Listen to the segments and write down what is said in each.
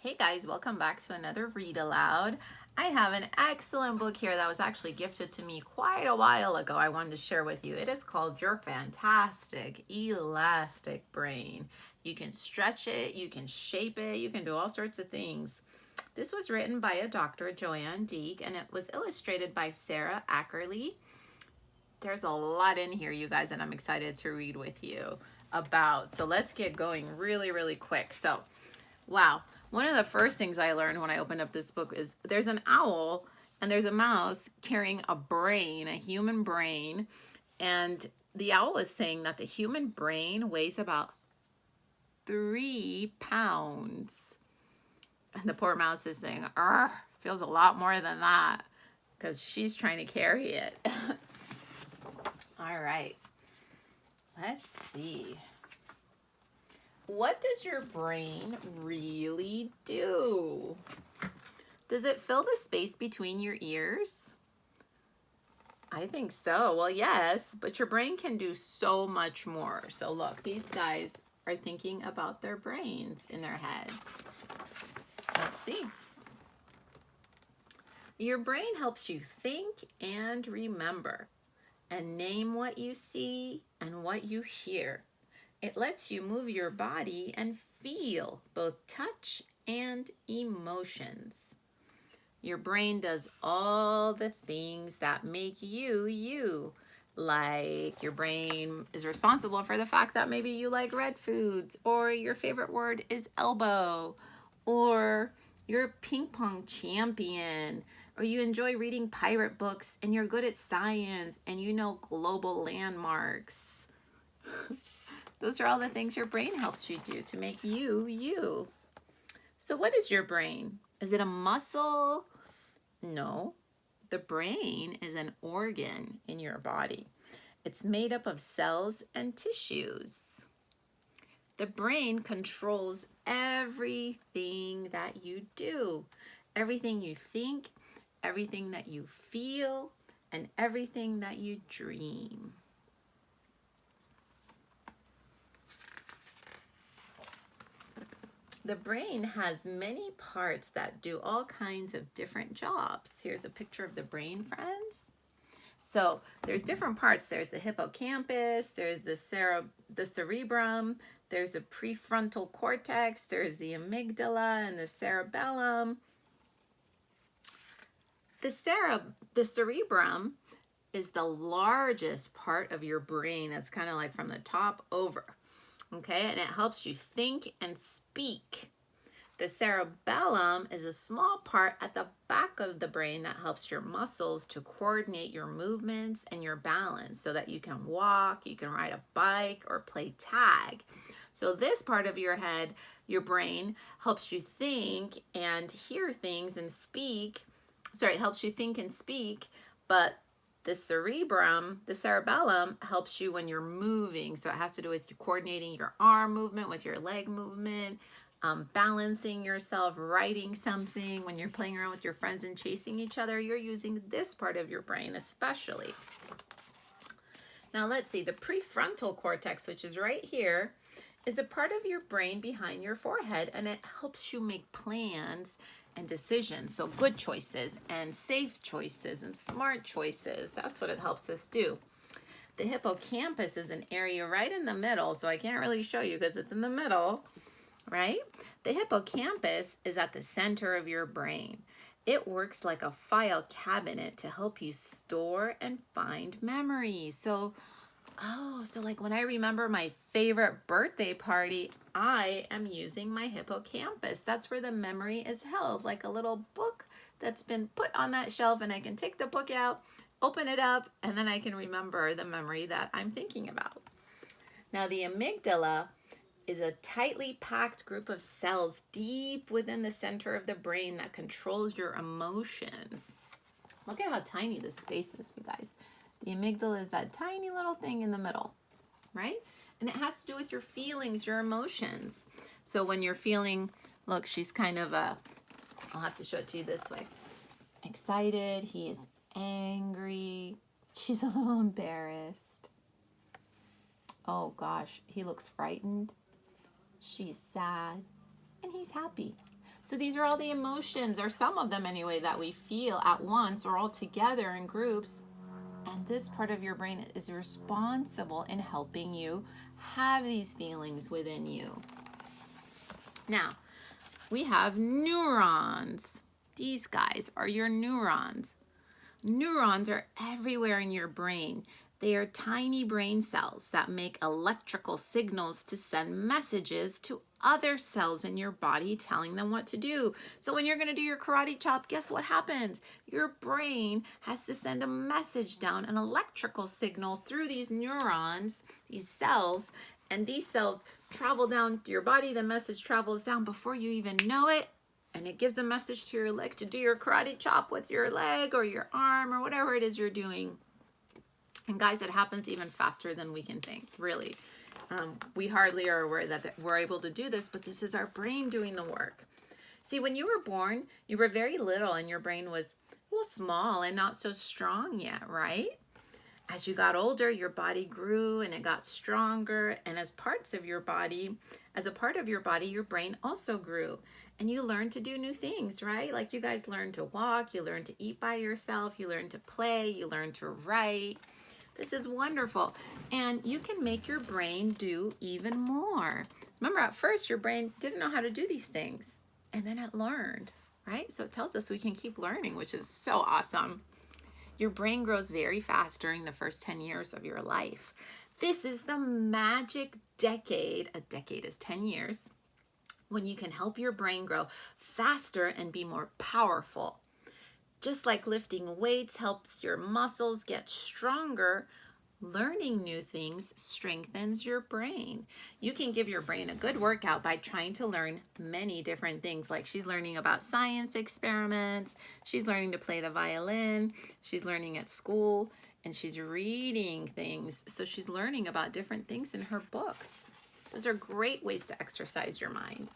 Hey guys, welcome back to another read aloud. I have an excellent book here that was actually gifted to me quite a while ago. I wanted to share with you. It is called Your Fantastic Elastic Brain. You can stretch it, you can shape it, you can do all sorts of things. This was written by a doctor, JoAnn Deak, and it was illustrated by Sarah Ackerley. There's a lot in here, you guys, and I'm excited to read with you about. So let's get going really quick. So, wow. One of the first things I learned when I opened up this book is there's an owl and there's a mouse carrying a brain, a human brain. And the owl is saying that the human brain weighs about 3 pounds. And the poor mouse is saying, feels a lot more than that because she's trying to carry it. All right, let's see. What does your brain really do? Does it fill the space between your ears? I think so. Well, yes, but your brain can do so much more. So look, these guys are thinking about their brains in their heads. Let's see. Your brain helps you think and remember and name what you see and what you hear. It lets you move your body and feel both touch and emotions. Your brain does all the things that make you, you. Like your brain is responsible for the fact that maybe you like red foods, or your favorite word is elbow, or you're a ping pong champion, or you enjoy reading pirate books and you're good at science and you know global landmarks. Those are all the things your brain helps you do to make you, you. So what is your brain? Is it a muscle? No. The brain is an organ in your body. It's made up of cells and tissues. The brain controls everything that you do, everything you think, everything that you feel, and everything that you dream. The brain has many parts that do all kinds of different jobs. Here's a picture of the brain, friends. So there's different parts. There's the hippocampus, there's the cerebrum, there's the prefrontal cortex, there's the amygdala and the cerebellum. The cerebrum is the largest part of your brain. It's kind of like from the top over. Okay, and it helps you think and speak. The cerebellum is a small part at the back of the brain that helps your muscles to coordinate your movements and your balance so that you can walk, you can ride a bike, or play tag. So this part of your head, your brain, helps you think and hear things and speak. Sorry, it helps you think and speak, but the cerebellum helps you when you're moving. So it has to do with coordinating your arm movement with your leg movement, balancing yourself, writing something. When you're playing around with your friends and chasing each other, you're using this part of your brain especially. Now let's see, the prefrontal cortex, which is right here, is a part of your brain behind your forehead, and it helps you make plans and decisions. So good choices and safe choices and smart choices. That's what it helps us do. The hippocampus is an area right in the middle, so I can't really show you because it's in the middle, right? The hippocampus is at the center of your brain. It works like a file cabinet to help you store and find memories. So like when I remember my favorite birthday party, I am using my hippocampus. That's where the memory is held, like a little book that's been put on that shelf, and I can take the book out, open it up, and then I can remember the memory that I'm thinking about. Now the amygdala is a tightly packed group of cells deep within the center of the brain that controls your emotions. Look at how tiny this space is, you guys. The amygdala is that tiny little thing in the middle, right? And it has to do with your feelings, your emotions. So when you're feeling, look, she's kind of I'll have to show it to you this way. Excited, he is angry, she's a little embarrassed. Oh gosh, he looks frightened. She's sad, and he's happy. So these are all the emotions, or some of them anyway, that we feel at once or all together in groups. And this part of your brain is responsible in helping you have these feelings within you. Now, we have neurons. These guys are your neurons. Neurons are everywhere in your brain. They are tiny brain cells that make electrical signals to send messages to other cells in your body telling them what to do. So when you're going to do your karate chop, guess what happens? Your brain has to send a message down, an electrical signal through these neurons, these cells, and these cells travel down to your body. The message travels down before you even know it, and it gives a message to your leg to do your karate chop with your leg or your arm or whatever it is you're doing. And guys, it happens even faster than we can think, really. We hardly are aware that we're able to do this, but this is our brain doing the work. See, when you were born, you were very little and your brain was, well, small and not so strong yet, right? As you got older, your body grew and it got stronger. And as a part of your body, your brain also grew. And you learned to do new things, right? Like you guys learned to walk, you learned to eat by yourself, you learned to play, you learned to write. This is wonderful. And you can make your brain do even more. Remember, at first, your brain didn't know how to do these things. And then it learned, right? So it tells us we can keep learning, which is so awesome. Your brain grows very fast during the first 10 years of your life. This is the magic decade. A decade is 10 years. When you can help your brain grow faster and be more powerful. Just like lifting weights helps your muscles get stronger, learning new things strengthens your brain. You can give your brain a good workout by trying to learn many different things. Like she's learning about science experiments, she's learning to play the violin, she's learning at school, and she's reading things. So she's learning about different things in her books. Those are great ways to exercise your mind.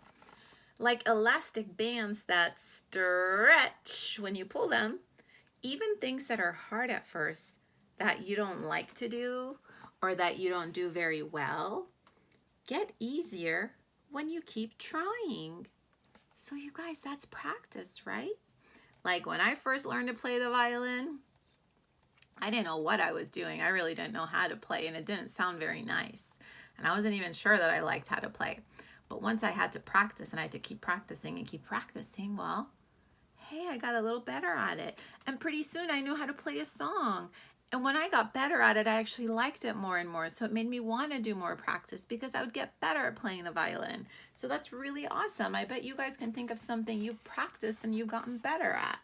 Like elastic bands that stretch when you pull them, even things that are hard at first that you don't like to do or that you don't do very well get easier when you keep trying. So you guys, that's practice, right? Like when I first learned to play the violin, I didn't know what I was doing. I really didn't know how to play, and it didn't sound very nice. And I wasn't even sure that I liked how to play. But once I had to practice and I had to keep practicing and keep practicing, well, hey, I got a little better at it. And pretty soon I knew how to play a song. And when I got better at it, I actually liked it more and more. So it made me want to do more practice because I would get better at playing the violin. So that's really awesome. I bet you guys can think of something you've practiced and you've gotten better at.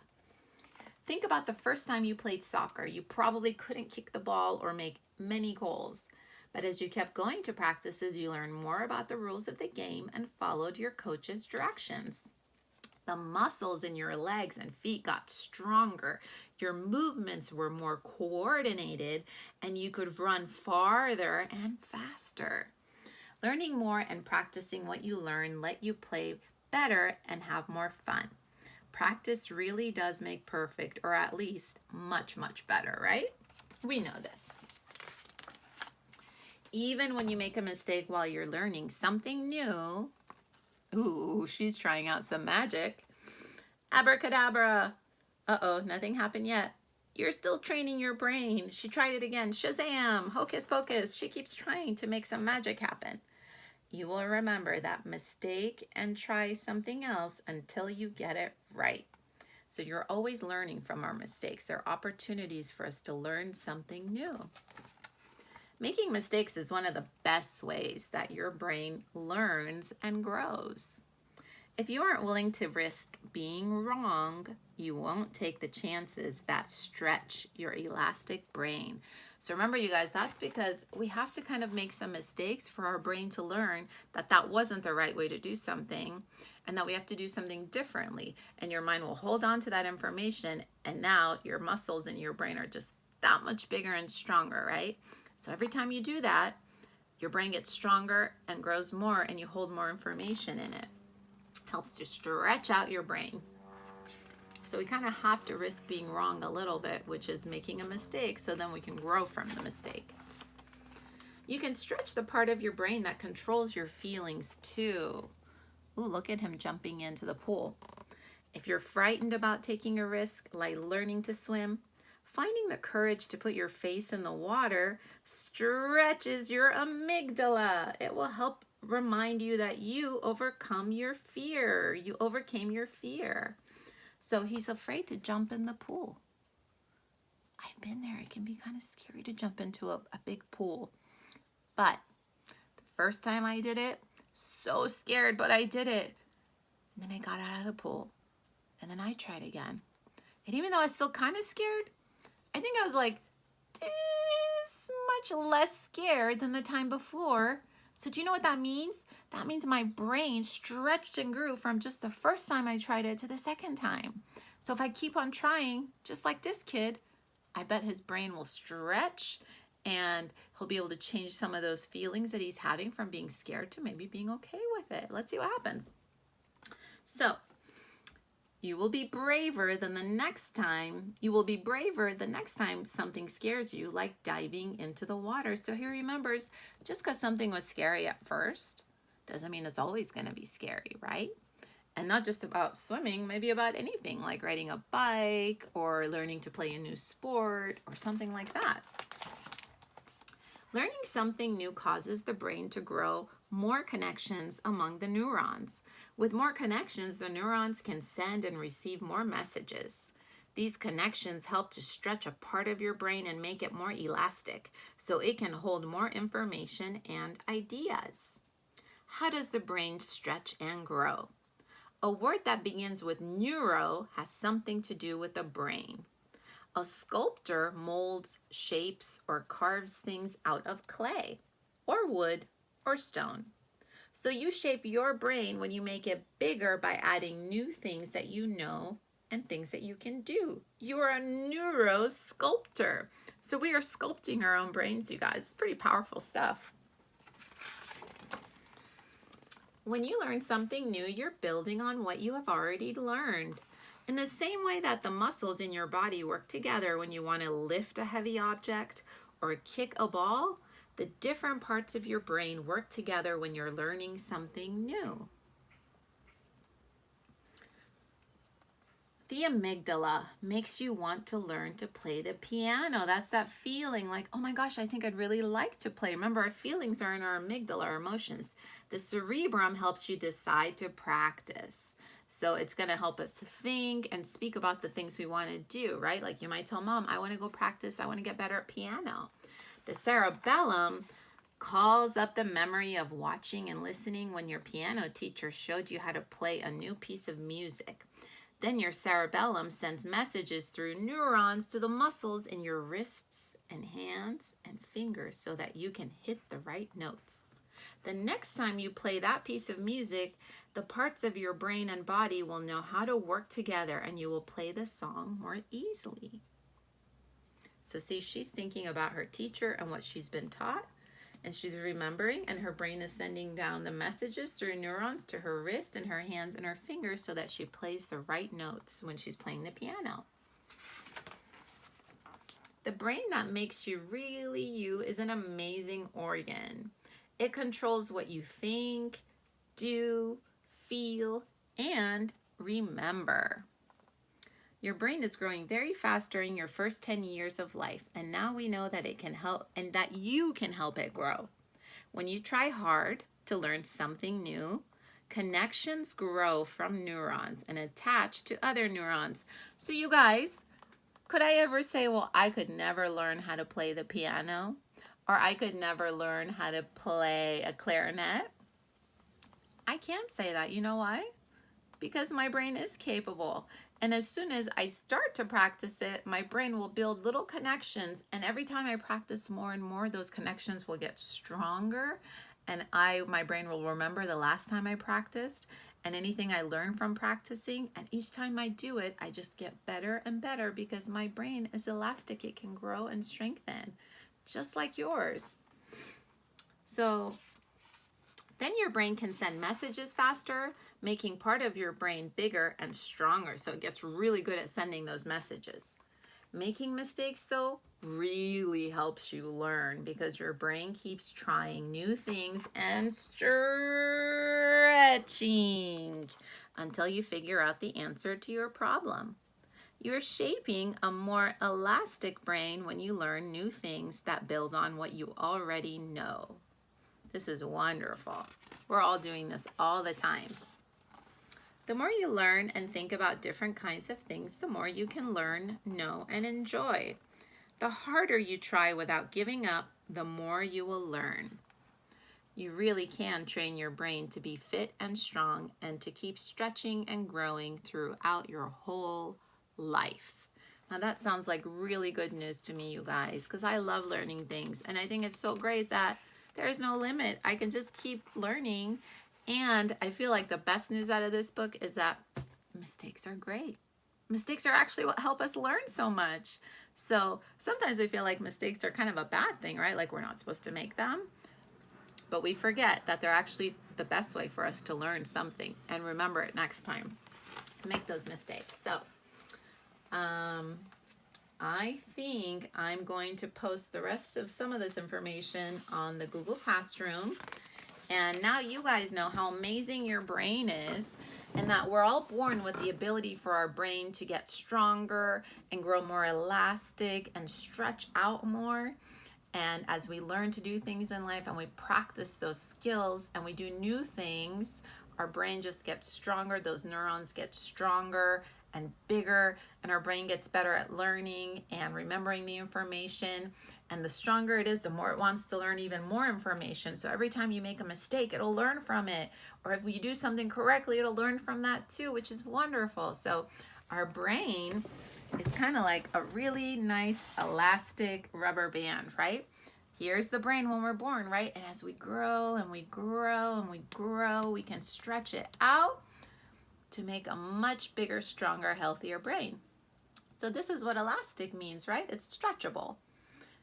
Think about the first time you played soccer. You probably couldn't kick the ball or make many goals. But as you kept going to practices, you learned more about the rules of the game and followed your coach's directions. The muscles in your legs and feet got stronger. Your movements were more coordinated, and you could run farther and faster. Learning more and practicing what you learn let you play better and have more fun. Practice really does make perfect, or at least much, much better, right? We know this. Even when you make a mistake while you're learning something new, ooh, she's trying out some magic. Abracadabra. Uh-oh, nothing happened yet. You're still training your brain. She tried it again. Shazam, hocus pocus. She keeps trying to make some magic happen. You will remember that mistake and try something else until you get it right. So you're always learning from our mistakes. They're opportunities for us to learn something new. Making mistakes is one of the best ways that your brain learns and grows. If you aren't willing to risk being wrong, you won't take the chances that stretch your elastic brain. So remember, you guys, that's because we have to kind of make some mistakes for our brain to learn that that wasn't the right way to do something and that we have to do something differently. And your mind will hold on to that information, and now your muscles in your brain are just that much bigger and stronger, right? So every time you do that, your brain gets stronger and grows more, and you hold more information in it. Helps to stretch out your brain. So we kind of have to risk being wrong a little bit, which is making a mistake, so then we can grow from the mistake. You can stretch the part of your brain that controls your feelings too. Ooh, look at him jumping into the pool. If you're frightened about taking a risk, like learning to swim, finding the courage to put your face in the water stretches your amygdala. It will help remind you that you overcome your fear. You overcame your fear. So he's afraid to jump in the pool. I've been there. It can be kind of scary to jump into a big pool. But the first time I did it, so scared, but I did it. And then I got out of the pool. And then I tried again. And even though I was still kind of scared, I think I was like this much less scared than the time before. So do you know what that means? That means my brain stretched and grew from just the first time I tried it to the second time. So if I keep on trying, just like this kid, I bet his brain will stretch and he'll be able to change some of those feelings that he's having from being scared to maybe being okay with it. Let's see what happens. So you will be braver than the next time. You will be braver the next time something scares you, like diving into the water. So he remembers, just because something was scary at first doesn't mean it's always going to be scary, right? And not just about swimming, maybe about anything like riding a bike or learning to play a new sport or something like that. Learning something new causes the brain to grow more connections among the neurons. With more connections, the neurons can send and receive more messages. These connections help to stretch a part of your brain and make it more elastic, so it can hold more information and ideas. How does the brain stretch and grow? A word that begins with neuro has something to do with the brain. A sculptor molds, shapes, or carves things out of clay, or wood, or stone. So you shape your brain when you make it bigger by adding new things that you know and things that you can do. You are a neuro sculptor. So we are sculpting our own brains, you guys. It's pretty powerful stuff. When you learn something new, you're building on what you have already learned. In the same way that the muscles in your body work together when you want to lift a heavy object or kick a ball, the different parts of your brain work together when you're learning something new. The amygdala makes you want to learn to play the piano. That's that feeling like, oh my gosh, I think I'd really like to play. Remember, our feelings are in our amygdala, our emotions. The cerebrum helps you decide to practice. So it's going to help us think and speak about the things we want to do, right? Like you might tell mom, I want to go practice. I want to get better at piano. The cerebellum calls up the memory of watching and listening when your piano teacher showed you how to play a new piece of music. Then your cerebellum sends messages through neurons to the muscles in your wrists and hands and fingers so that you can hit the right notes. The next time you play that piece of music, the parts of your brain and body will know how to work together and you will play the song more easily. So see, she's thinking about her teacher and what she's been taught, and she's remembering, and her brain is sending down the messages through neurons to her wrist and her hands and her fingers so that she plays the right notes when she's playing the piano. The brain that makes you really you is an amazing organ. It controls what you think, do, feel, and remember. Your brain is growing very fast during your first 10 years of life, and now we know that it can help and that you can help it grow. When you try hard to learn something new, connections grow from neurons and attach to other neurons. So you guys, could I ever say, well, I could never learn how to play the piano? Or I could never learn how to play a clarinet? I can't say that. You know why? Because my brain is capable. And as soon as I start to practice it, my brain will build little connections. And every time I practice more and more, those connections will get stronger. And my brain will remember the last time I practiced and anything I learned from practicing. And each time I do it, I just get better and better because my brain is elastic. It can grow and strengthen, just like yours. So then your brain can send messages faster, making part of your brain bigger and stronger. So it gets really good at sending those messages. Making mistakes, though, really helps you learn because your brain keeps trying new things and stretching until you figure out the answer to your problem. You're shaping a more elastic brain when you learn new things that build on what you already know. This is wonderful. We're all doing this all the time. The more you learn and think about different kinds of things, the more you can learn, know, and enjoy. The harder you try without giving up, the more you will learn. You really can train your brain to be fit and strong and to keep stretching and growing throughout your whole life. Now that sounds like really good news to me, you guys, because I love learning things. And I think it's so great that there is no limit. I can just keep learning. And I feel like the best news out of this book is that mistakes are great. Mistakes are actually what help us learn so much. So sometimes we feel like mistakes are kind of a bad thing, right? Like we're not supposed to make them. But we forget that they're actually the best way for us to learn something and remember it next time. Make those mistakes. So I think I'm going to post the rest of some of this information on the Google Classroom. And now you guys know how amazing your brain is and that we're all born with the ability for our brain to get stronger and grow more elastic and stretch out more. And as we learn to do things in life and we practice those skills and we do new things, our brain just gets stronger. Those neurons get stronger and bigger, and our brain gets better at learning and remembering the information. And the stronger it is, the more it wants to learn even more information. So every time you make a mistake, it'll learn from it. Or if you do something correctly, it'll learn from that too, which is wonderful. So our brain is kind of like a really nice elastic rubber band, right? Here's the brain when we're born, right? And as we grow and we grow and we grow, we can stretch it out to make a much bigger, stronger, healthier brain. So this is what elastic means, right? It's stretchable.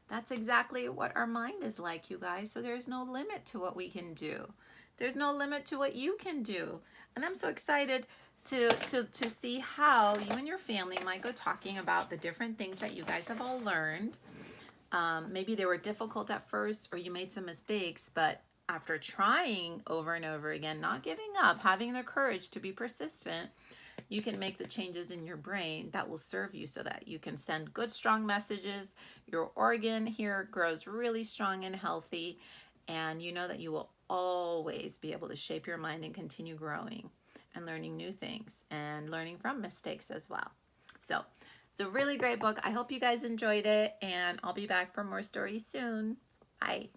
That's exactly what our mind is like, you guys. So there's no limit to what we can do. There's no limit to what you can do. And I'm so excited to see how you and your family might go talking about the different things that you guys have all learned. Maybe they were difficult at first or you made some mistakes, but after trying over and over again, not giving up, having the courage to be persistent, you can make the changes in your brain that will serve you so that you can send good, strong messages. Your organ here grows really strong and healthy, and you know that you will always be able to shape your mind and continue growing and learning new things and learning from mistakes as well. So it's a really great book. I hope you guys enjoyed it, and I'll be back for more stories soon. Bye.